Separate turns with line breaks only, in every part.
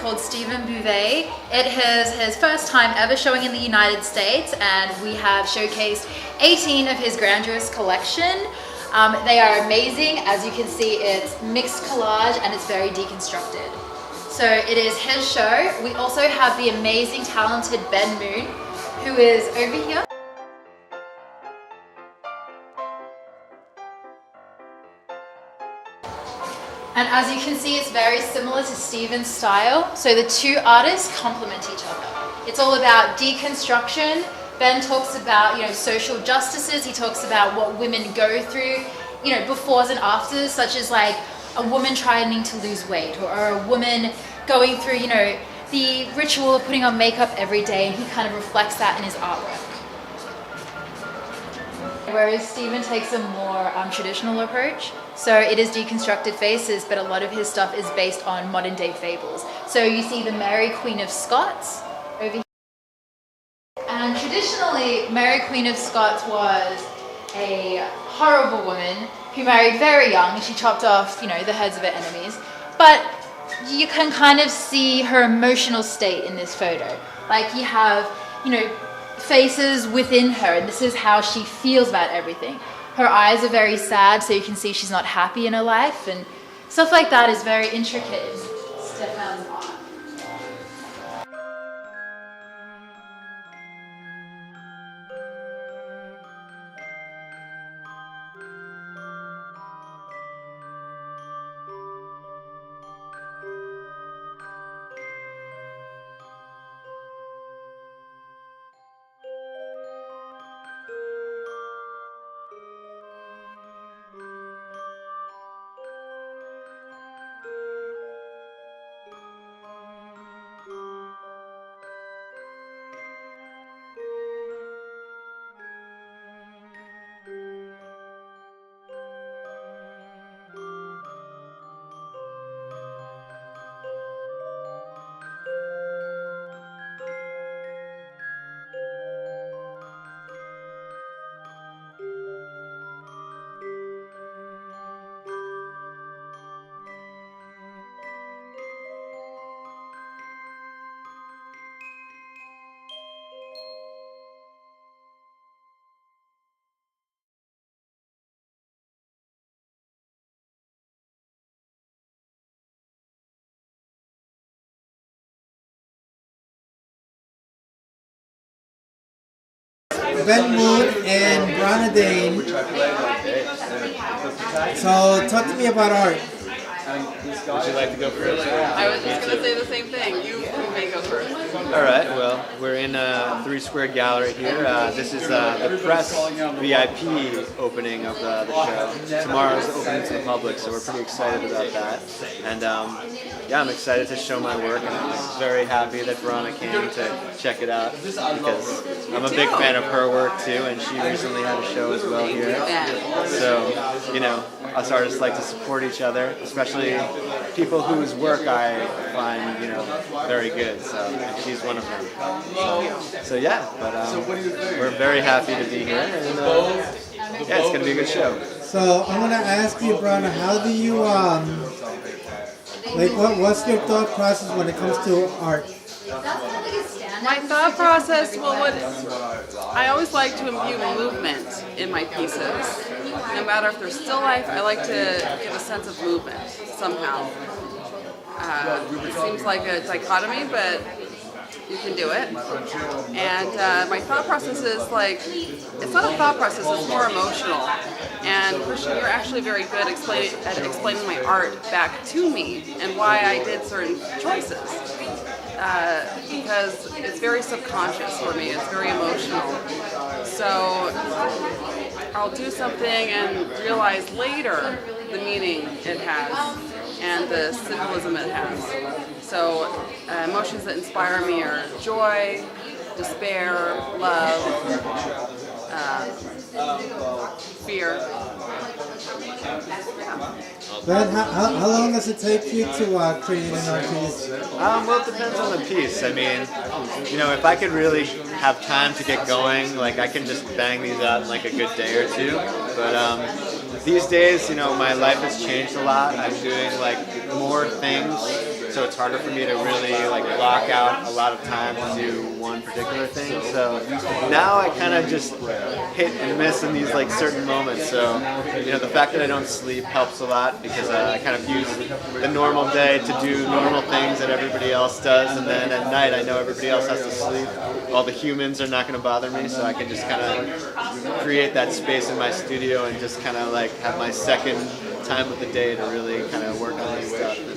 called Stefan Beauvais. It is his first time ever showing in the United States, and we have showcased 18 of his grandiose collection. They are amazing. As you can see, it's mixed collage and it's very deconstructed. So it is his show. We also have the amazing, talented Ben Moon, who is over here. And as you can see, it's very similar to Steven's style. So the two artists complement each other. It's all about deconstruction. Ben talks about, social justices. He talks about what women go through, befores and afters, such as like a woman trying to lose weight, or a woman going through, the ritual of putting on makeup every day, and he kind of reflects that in his artwork. Whereas Stephen takes a more traditional approach. So it is deconstructed faces, but a lot of his stuff is based on modern day fables. So you see the Mary Queen of Scots over here. And traditionally, Mary Queen of Scots was a horrible woman who married very young, and she chopped off, the heads of her enemies. But you can kind of see her emotional state in this photo. Like you have, faces within her, and this is how she feels about everything. Her eyes are very sad, so you can see she's not happy in her life, and stuff like that is very intricate in Stefan's art.
Ben Moon and Marina Dojchinov. So talk to me about art.
Would you like to go first?
I was just going to say the same thing. You may go first.
All right. Well, we're in 3squared gallery here. This is the press VIP opening of the show. Tomorrow's opening to the public, so we're pretty excited about that. And yeah, I'm excited to show my work, and I'm very happy that Verona came to check it out, because I'm a big fan of her work too, and she recently had a show as well here. So, us artists like to support each other, especially people whose work I find, very good. So she's one of them. So yeah, but we're very happy to be here, and yeah, it's gonna be a good show.
So I'm gonna ask you, Verona, how do you what's your thought process when it comes to art?
My thought process, I always like to imbue movement in my pieces. No matter if they're still life, I like to give a sense of movement somehow. It seems like a dichotomy, but you can do it. And my thought process is it's not a thought process, it's more emotional. And Christian, you're actually very good at explaining my art back to me and why I did certain choices. Because it's very subconscious for me, it's very emotional. So I'll do something and realize later the meaning it has and the symbolism it has. So emotions that inspire me are joy, despair, love, fear.
Ben, how long does it take you to create an art piece?
Well, it depends on the piece. I mean, if I could really have time to get going, I can just bang these out in a good day or two. But these days, my life has changed a lot. I'm doing more things. So so it's harder for me to really like block out a lot of time to do one particular thing. So now I kind of just hit and miss in these like certain moments. So you know, the fact that I don't sleep helps a lot because I kind of use the normal day to do normal things that everybody else does, and then at night I know everybody else has to sleep. All the humans are not going to bother me, so I can just kind of create that space in my studio and just kind of like have my second time of the day to really kind of work on this stuff. And,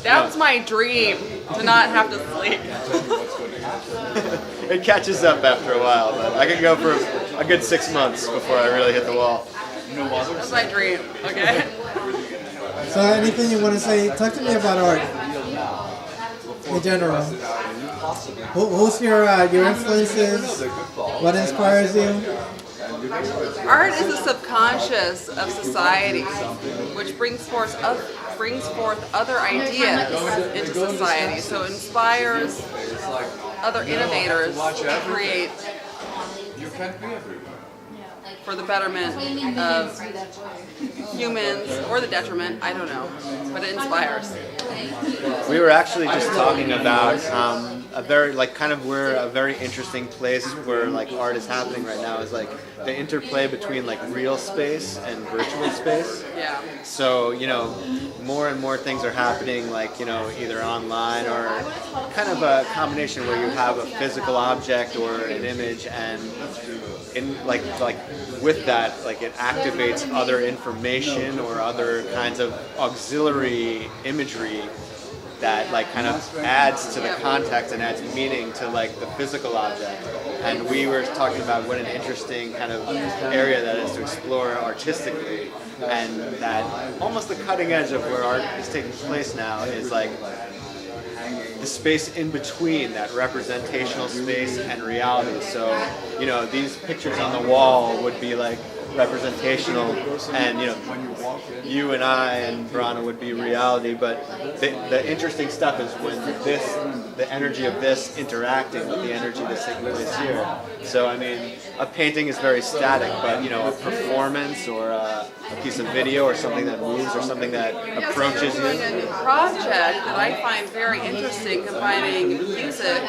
that's my dream, to not have to sleep.
It catches up after a while, but I can go for a good 6 months before I really hit the wall.
That's my dream, okay?
So anything you want to say? Talk to me about art in general. Who's your influences? What inspires you?
Art is the subconscious of society, which brings forth other ideas into society. So it inspires other innovators to create for the betterment of humans or the detriment, I don't know, but it inspires.
We were actually just talking about a very like kind of where a very interesting place where like art is happening right now is like the interplay between like real space and virtual space.
Yeah.
So you know, more and more things are happening like, you know, either online or kind of a combination where you have a physical object or an image, and in like with that, like it activates other information or other kinds of auxiliary imagery that like kind of adds to the context and adds meaning to like the physical object. And we were talking about what an interesting kind of area that is to explore artistically, and that almost the cutting edge of where art is taking place now is like the space in between that representational space and reality. So, you know, these pictures on the wall would be like representational, and you know, you and I and Brana would be reality, but the interesting stuff is when the energy of this interacting with the energy that's taking place here. So I mean, a painting is very static, but you know, a performance or a piece of video or something that moves or something that approaches you.
I'm doing a new project that I find very interesting, combining music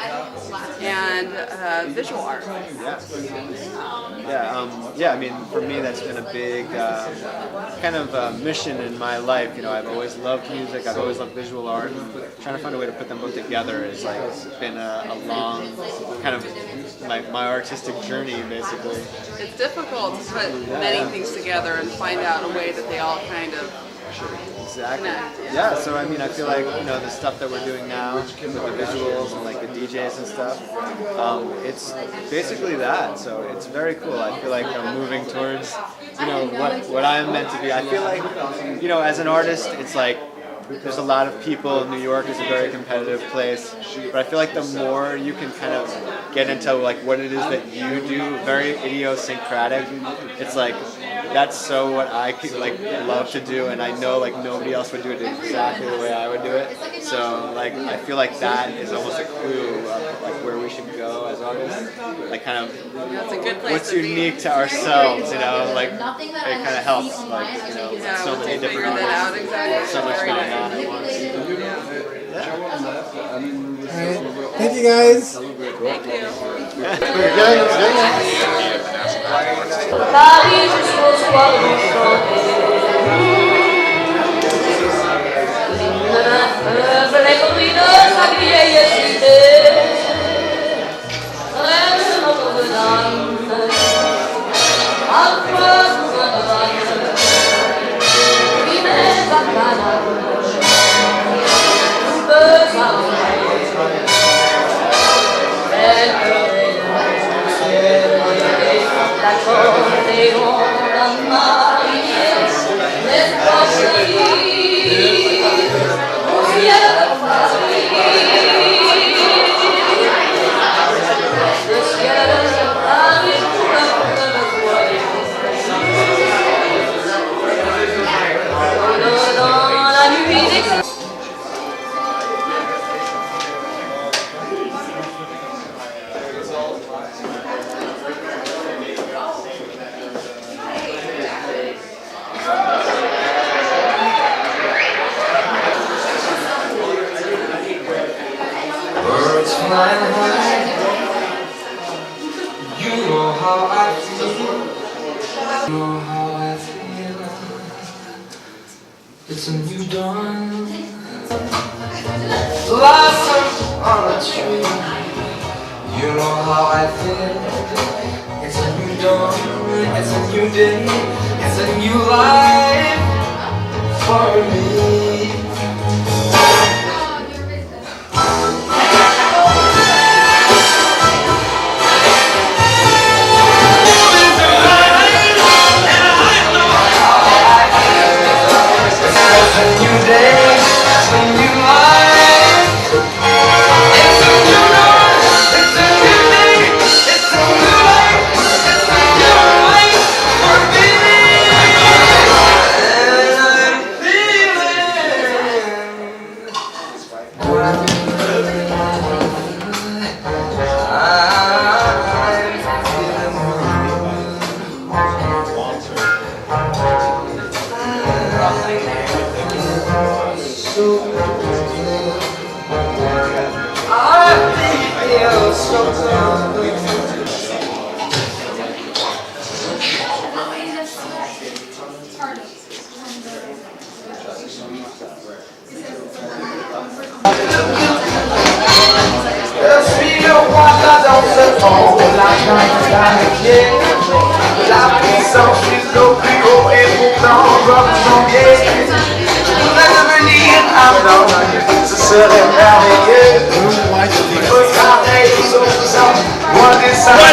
and visual art.
Yeah. I mean, for me, that's been a big kind of mission in my life. You know, I've always loved music. I've always loved visual art. Trying to find a way to put them both together is like been a long kind of my artistic journey, basically.
It's difficult to put many things together and find out a way that they all kind of
Exactly.
connect.
Yeah, so I mean, I feel like, you know, the stuff that we're doing now with the visuals and like the DJs and stuff, it's basically that. So it's very cool. I feel like I'm moving towards, you know, what I'm meant to be. I feel like, you know, as an artist, it's like there's a lot of people. New York is a very competitive place, but I feel like the more you can kind of get into like what it is that you do, very idiosyncratic. It's like that's so what I like love to do, and I know like nobody else would do it exactly the way I would do it. So like I feel like that is almost a clue of like where we should go as artists. Like kind of
That's a good place
what's
to be.
unique to ourselves, you know, like it kind of helps, like, you know,
Yeah,
so
once
many
you figure
different
that out
artists,
exactly.
so much
Very
going
nice.
on at once.
Alright. Thank you guys.
Thank you.
Paris jusqu'au soir du peuple est pris de sa vieille cité. Reine Notre-Dame, à toi gouverne, qui met à Canaan, tout peut s'arranger. Elle l'accordéon d'un marinier, l'espoir chéri, au ciel de Paris. Le ciel de Paris couleur de joie. Dans la nuit des how I feel. You know how I feel. It's a new dawn. Blossom on a tree. You know how I feel. It's a new dawn. It's a new day. It's a new life for me. La puissance jusqu'au plus haut et pourtant comme janvier. Je voudrais devenir un homme, ce serait merveilleux. Regarder les autres hommes, loin des salles.